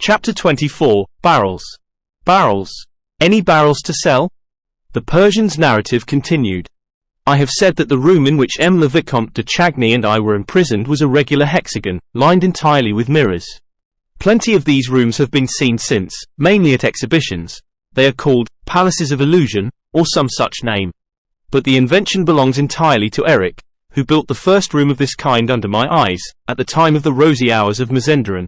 Chapter 24, Barrels. Barrels. Any barrels to sell? The Persian's narrative continued. I have said that the room in which M. le Vicomte de Chagny and I were imprisoned was a regular hexagon, lined entirely with mirrors. Plenty of these rooms have been seen since, mainly at exhibitions. They are called Palaces of Illusion, or some such name. But the invention belongs entirely to Erik, who built the first room of this kind under my eyes, at the time of the rosy hours of Mazenderan.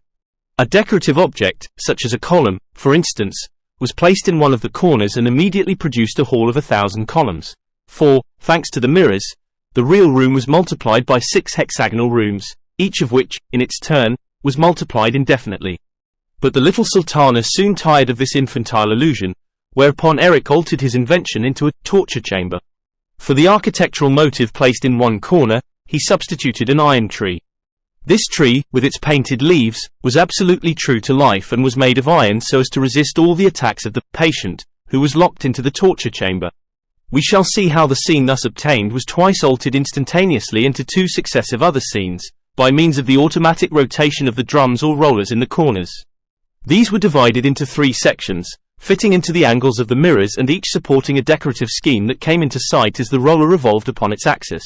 A decorative object, such as a column, for instance, was placed in one of the corners and immediately produced a hall of 1,000 columns. For, thanks to the mirrors, the real room was multiplied by 6 hexagonal rooms, each of which, in its turn, was multiplied indefinitely. But the little sultana soon tired of this infantile illusion, whereupon Erik altered his invention into a torture chamber. For the architectural motive placed in one corner, he substituted an iron tree. This tree, with its painted leaves, was absolutely true to life and was made of iron so as to resist all the attacks of the patient, who was locked into the torture chamber. We shall see how the scene thus obtained was twice altered instantaneously into 2 successive other scenes, by means of the automatic rotation of the drums or rollers in the corners. These were divided into 3 sections, fitting into the angles of the mirrors and each supporting a decorative scheme that came into sight as the roller revolved upon its axis.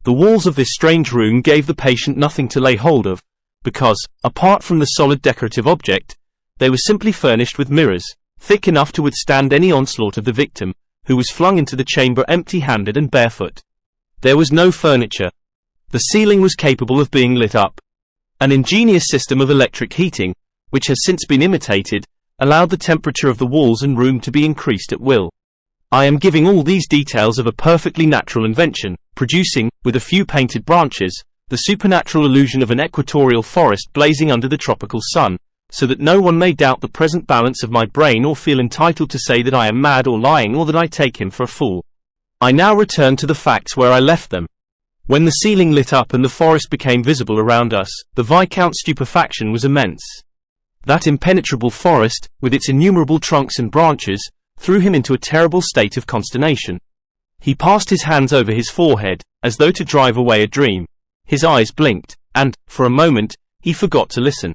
The walls of this strange room gave the patient nothing to lay hold of, because, apart from the solid decorative object, they were simply furnished with mirrors, thick enough to withstand any onslaught of the victim, who was flung into the chamber empty-handed and barefoot. There was no furniture. The ceiling was capable of being lit up. An ingenious system of electric heating, which has since been imitated, allowed the temperature of the walls and room to be increased at will. I am giving all these details of a perfectly natural invention, producing, with a few painted branches, the supernatural illusion of an equatorial forest blazing under the tropical sun, so that no one may doubt the present balance of my brain or feel entitled to say that I am mad or lying or that I take him for a fool. I now return to the facts where I left them. When the ceiling lit up and the forest became visible around us, the Viscount's stupefaction was immense. That impenetrable forest, with its innumerable trunks and branches, threw him into a terrible state of consternation. He passed his hands over his forehead, as though to drive away a dream. His eyes blinked, and, for a moment, he forgot to listen.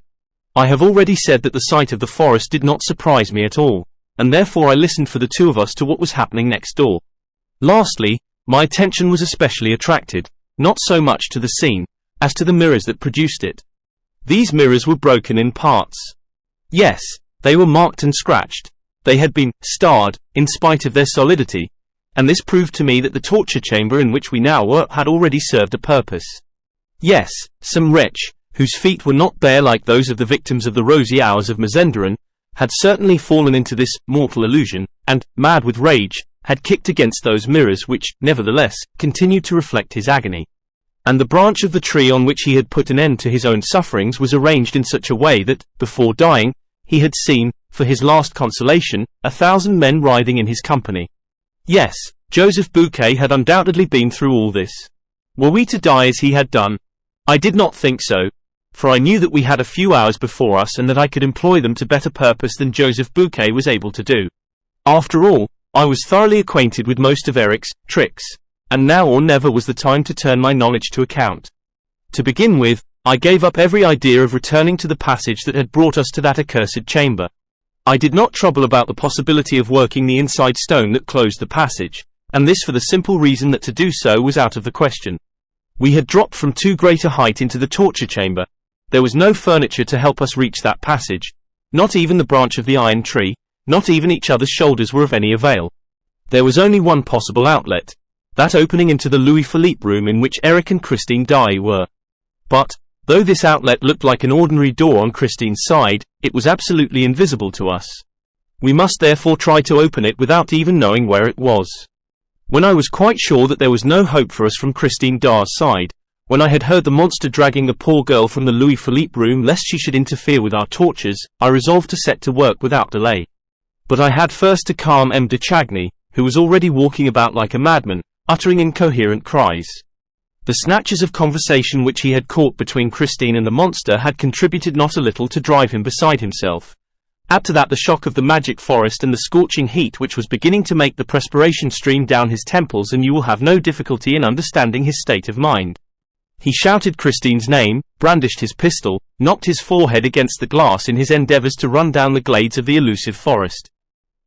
I have already said that the sight of the forest did not surprise me at all, and therefore I listened for the 2 of us to what was happening next door. Lastly, my attention was especially attracted, not so much to the scene, as to the mirrors that produced it. These mirrors were broken in parts. Yes, they were marked and scratched. They had been starred, in spite of their solidity, and this proved to me that the torture chamber in which we now were had already served a purpose. Yes, some wretch, whose feet were not bare like those of the victims of the rosy hours of Mazenderan, had certainly fallen into this mortal illusion, and, mad with rage, had kicked against those mirrors which, nevertheless, continued to reflect his agony. And the branch of the tree on which he had put an end to his own sufferings was arranged in such a way that, before dying, he had seen, for his last consolation, 1,000 men writhing in his company. Yes, Joseph Bouquet had undoubtedly been through all this. Were we to die as he had done? I did not think so, for I knew that we had a few hours before us and that I could employ them to better purpose than Joseph Bouquet was able to do. After all, I was thoroughly acquainted with most of Erik's tricks, and now or never was the time to turn my knowledge to account. To begin with, I gave up every idea of returning to the passage that had brought us to that accursed chamber. I did not trouble about the possibility of working the inside stone that closed the passage, and this for the simple reason that to do so was out of the question. We had dropped from too great a height into the torture chamber. There was no furniture to help us reach that passage. Not even the branch of the iron tree, not even each other's shoulders were of any avail. There was only one possible outlet, that opening into the Louis Philippe room in which Erik and Christine Daaé were. But, though this outlet looked like an ordinary door on Christine's side, it was absolutely invisible to us. We must therefore try to open it without even knowing where it was. When I was quite sure that there was no hope for us from Christine Daaé's side, when I had heard the monster dragging the poor girl from the Louis Philippe room lest she should interfere with our tortures, I resolved to set to work without delay. But I had first to calm M. de Chagny, who was already walking about like a madman, uttering incoherent cries. The snatches of conversation which he had caught between Christine and the monster had contributed not a little to drive him beside himself. Add to that the shock of the magic forest and the scorching heat which was beginning to make the perspiration stream down his temples, and you will have no difficulty in understanding his state of mind. He shouted Christine's name, brandished his pistol, knocked his forehead against the glass in his endeavors to run down the glades of the elusive forest.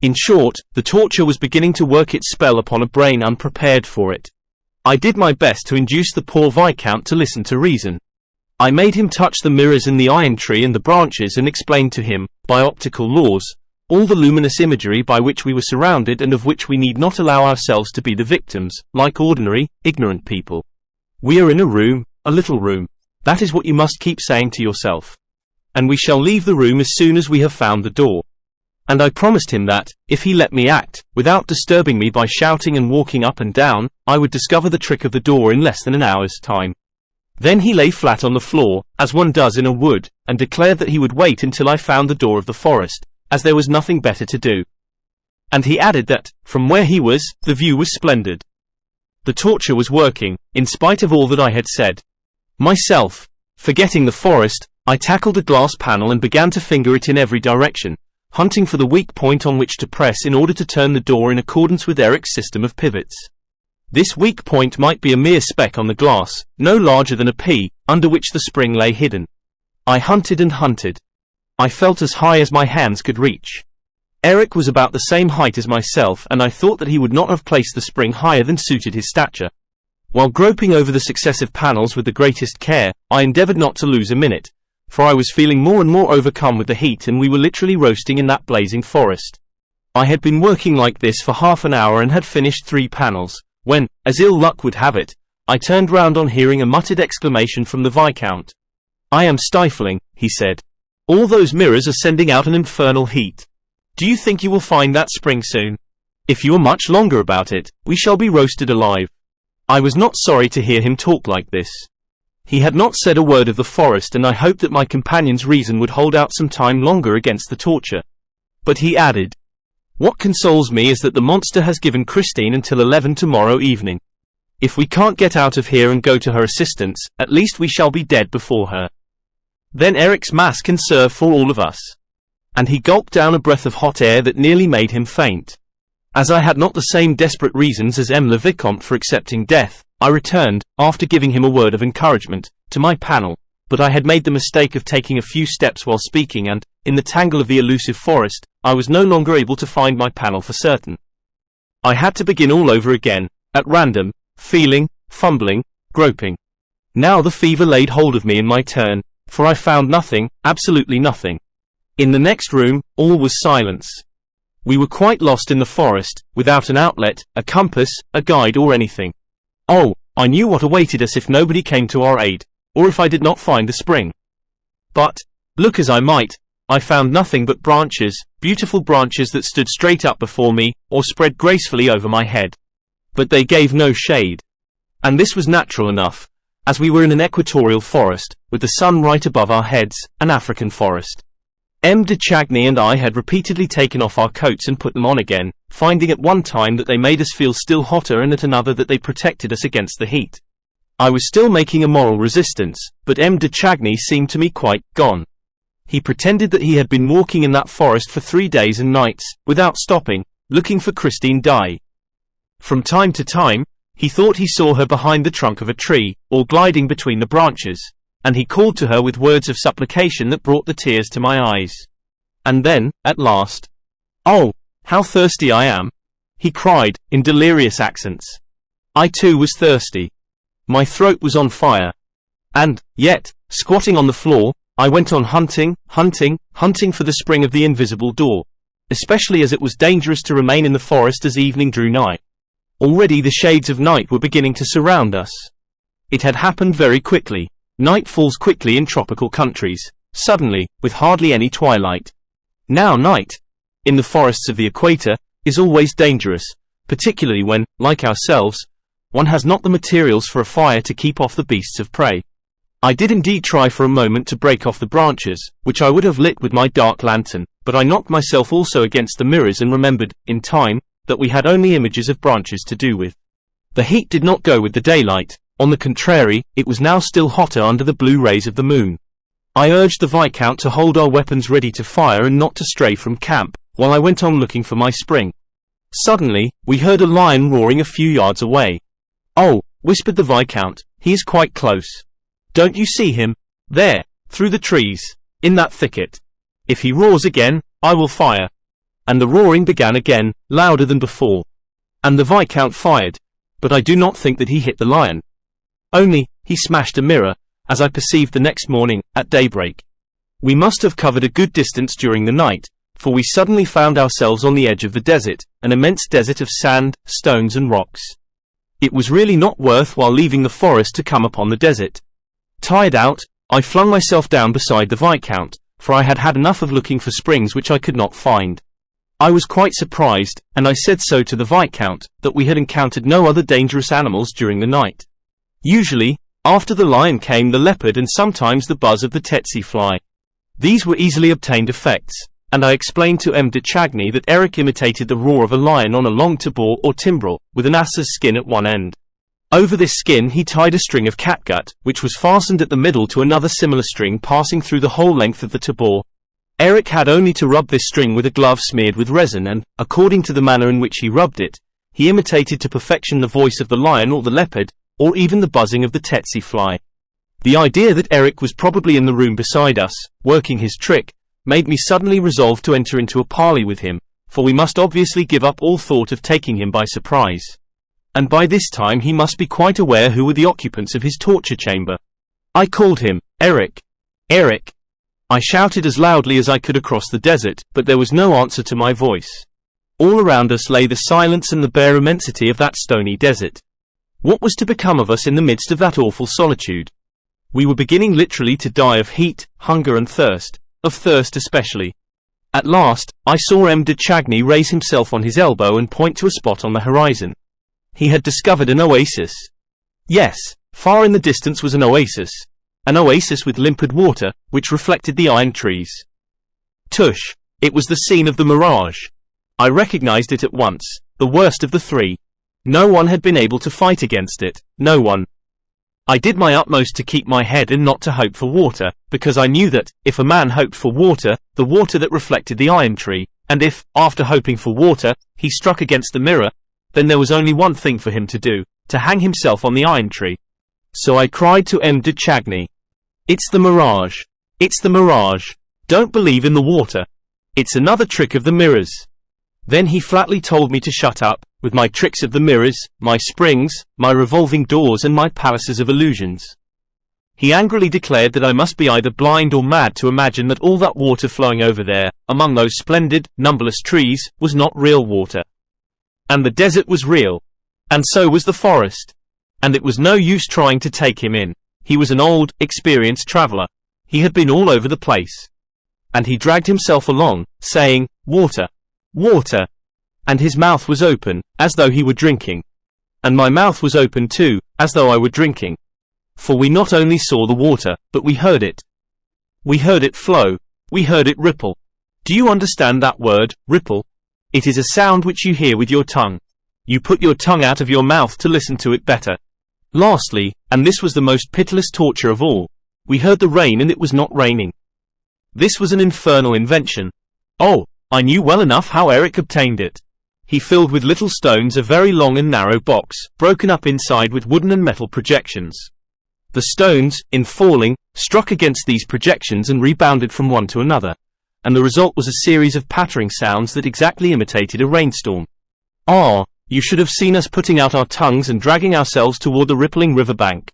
In short, the torture was beginning to work its spell upon a brain unprepared for it. I did my best to induce the poor Viscount to listen to reason. I made him touch the mirrors in the iron tree and the branches and explained to him, by optical laws, all the luminous imagery by which we were surrounded and of which we need not allow ourselves to be the victims, like ordinary, ignorant people. We are in a room, a little room. That is what you must keep saying to yourself. And we shall leave the room as soon as we have found the door. And I promised him that, if he let me act, without disturbing me by shouting and walking up and down, I would discover the trick of the door in less than an hour's time. Then he lay flat on the floor, as one does in a wood, and declared that he would wait until I found the door of the forest, as there was nothing better to do. And he added that, from where he was, the view was splendid. The torture was working, in spite of all that I had said. Myself, forgetting the forest, I tackled a glass panel and began to finger it in every direction, hunting for the weak point on which to press in order to turn the door in accordance with Erik's system of pivots. This weak point might be a mere speck on the glass, no larger than a pea, under which the spring lay hidden. I hunted and hunted. I felt as high as my hands could reach. Erik was about the same height as myself, and I thought that he would not have placed the spring higher than suited his stature. While groping over the successive panels with the greatest care, I endeavored not to lose a minute, for I was feeling more and more overcome with the heat and we were literally roasting in that blazing forest. I had been working like this for half an hour and had finished 3 panels, when, as ill luck would have it, I turned round on hearing a muttered exclamation from the Viscount. "I am stifling," he said. "All those mirrors are sending out an infernal heat. Do you think you will find that spring soon? If you are much longer about it, we shall be roasted alive." I was not sorry to hear him talk like this. He had not said a word of the forest, and I hoped that my companion's reason would hold out some time longer against the torture. But he added, "What consoles me is that the monster has given Christine until 11 tomorrow evening. If we can't get out of here and go to her assistance, at least we shall be dead before her. Then Erik's mass can serve for all of us." And he gulped down a breath of hot air that nearly made him faint. As I had not the same desperate reasons as M. le Vicomte for accepting death, I returned, after giving him a word of encouragement, to my panel, but I had made the mistake of taking a few steps while speaking and, in the tangle of the elusive forest, I was no longer able to find my panel for certain. I had to begin all over again, at random, feeling, fumbling, groping. Now the fever laid hold of me in my turn, for I found nothing, absolutely nothing. In the next room, all was silence. We were quite lost in the forest, without an outlet, a compass, a guide or anything. Oh, I knew what awaited us if nobody came to our aid, or if I did not find the spring. But, look as I might, I found nothing but branches, beautiful branches that stood straight up before me, or spread gracefully over my head. But they gave no shade. And this was natural enough, as we were in an equatorial forest, with the sun right above our heads, an African forest. M. de Chagny and I had repeatedly taken off our coats and put them on again, finding at one time that they made us feel still hotter and at another that they protected us against the heat. I was still making a moral resistance, but M. de Chagny seemed to me quite gone. He pretended that he had been walking in that forest for 3 days and nights, without stopping, looking for Christine Daaé. From time to time, he thought he saw her behind the trunk of a tree, or gliding between the branches, and he called to her with words of supplication that brought the tears to my eyes. And then, at last, "Oh, how thirsty I am!" he cried, in delirious accents. I too was thirsty. My throat was on fire. And, yet, squatting on the floor, I went on hunting for the spring of the invisible door, especially as it was dangerous to remain in the forest as evening drew nigh. Already the shades of night were beginning to surround us. It had happened very quickly. Night falls quickly in tropical countries, suddenly, with hardly any twilight. Now night, in the forests of the equator, is always dangerous, particularly when, like ourselves, one has not the materials for a fire to keep off the beasts of prey. I did indeed try for a moment to break off the branches, which I would have lit with my dark lantern, but I knocked myself also against the mirrors and remembered, in time, that we had only images of branches to do with. The heat did not go with the daylight. On the contrary, it was now still hotter under the blue rays of the moon. I urged the Viscount to hold our weapons ready to fire and not to stray from camp, while I went on looking for my spring. Suddenly, we heard a lion roaring a few yards away. "Oh," whispered the Viscount, He is quite close. Don't you see him? There, through the trees, in that thicket. If he roars again, I will fire." And the roaring began again, louder than before. And the Viscount fired, but I do not think that he hit the lion. Only, he smashed a mirror, as I perceived the next morning, at daybreak. We must have covered a good distance during the night, for we suddenly found ourselves on the edge of the desert, an immense desert of sand, stones and rocks. It was really not worth while leaving the forest to come upon the desert. Tired out, I flung myself down beside the Viscount, for I had had enough of looking for springs which I could not find. I was quite surprised, and I said so to the Viscount, that we had encountered no other dangerous animals during the night. Usually, after the lion came the leopard and sometimes the buzz of the tsetse fly. These were easily obtained effects, and I explained to M. de Chagny that Erik imitated the roar of a lion on a long tabor or timbrel, with an ass's skin at one end. Over this skin he tied a string of catgut, which was fastened at the middle to another similar string passing through the whole length of the tabor. Erik had only to rub this string with a glove smeared with resin and, according to the manner in which he rubbed it, he imitated to perfection the voice of the lion or the leopard, or even the buzzing of the tsetse fly. The idea that Erik was probably in the room beside us, working his trick, made me suddenly resolve to enter into a parley with him, for we must obviously give up all thought of taking him by surprise. And by this time he must be quite aware who were the occupants of his torture chamber. I called him, "Erik! Erik!" I shouted as loudly as I could across the desert, but there was no answer to my voice. All around us lay the silence and the bare immensity of that stony desert. What was to become of us in the midst of that awful solitude? We were beginning literally to die of heat, hunger and thirst, of thirst especially. At last, I saw M. de Chagny raise himself on his elbow and point to a spot on the horizon. He had discovered an oasis. Yes, far in the distance was an oasis with limpid water, which reflected the iron trees. Tush! It was the scene of the mirage. I recognized it at once, the worst of the three. No one had been able to fight against it, no one. I did my utmost to keep my head and not to hope for water, because I knew that, if a man hoped for water, the water that reflected the iron tree, and if, after hoping for water, he struck against the mirror, then there was only one thing for him to do, to hang himself on the iron tree. So I cried to M. de Chagny, "It's the mirage. It's the mirage. Don't believe in the water. It's another trick of the mirrors." Then he flatly told me to shut up, with my tricks of the mirrors, my springs, my revolving doors and my palaces of illusions. He angrily declared that I must be either blind or mad to imagine that all that water flowing over there, among those splendid, numberless trees, was not real water. And the desert was real. And so was the forest. And it was no use trying to take him in. He was an old, experienced traveler. He had been all over the place. And he dragged himself along, saying, "Water. Water." And his mouth was open, as though he were drinking. And my mouth was open too, as though I were drinking. For we not only saw the water, but we heard it. We heard it flow. We heard it ripple. Do you understand that word, ripple? It is a sound which you hear with your tongue. You put your tongue out of your mouth to listen to it better. Lastly, and this was the most pitiless torture of all, we heard the rain and it was not raining. This was an infernal invention. Oh, I knew well enough how Erik obtained it. He filled with little stones a very long and narrow box, broken up inside with wooden and metal projections. The stones, in falling, struck against these projections and rebounded from one to another, and the result was a series of pattering sounds that exactly imitated a rainstorm. Ah, you should have seen us putting out our tongues and dragging ourselves toward the rippling river bank.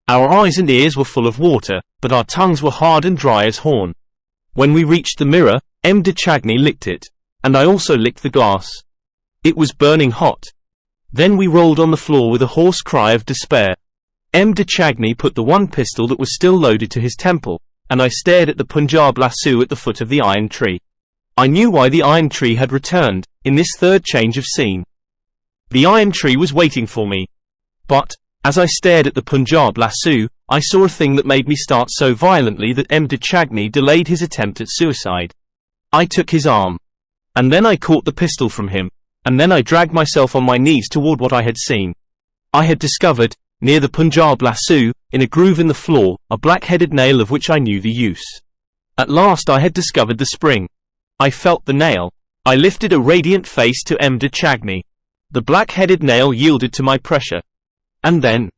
Our eyes and ears were full of water, but our tongues were hard and dry as horn. When we reached the mirror, M. de Chagny licked it, and I also licked the glass. It was burning hot. Then we rolled on the floor with a hoarse cry of despair. M. de Chagny put the one pistol that was still loaded to his temple, and I stared at the Punjab lasso at the foot of the iron tree. I knew why the iron tree had returned, in this third change of scene. The iron tree was waiting for me. But, as I stared at the Punjab lasso, I saw a thing that made me start so violently that M. de Chagny delayed his attempt at suicide. I took his arm. And then I caught the pistol from him, and then I dragged myself on my knees toward what I had seen. I had discovered, near the Punjab lasso, in a groove in the floor, a black-headed nail of which I knew the use. At last I had discovered the spring. I felt the nail. I lifted a radiant face to M. de Chagny. The black-headed nail yielded to my pressure. And then,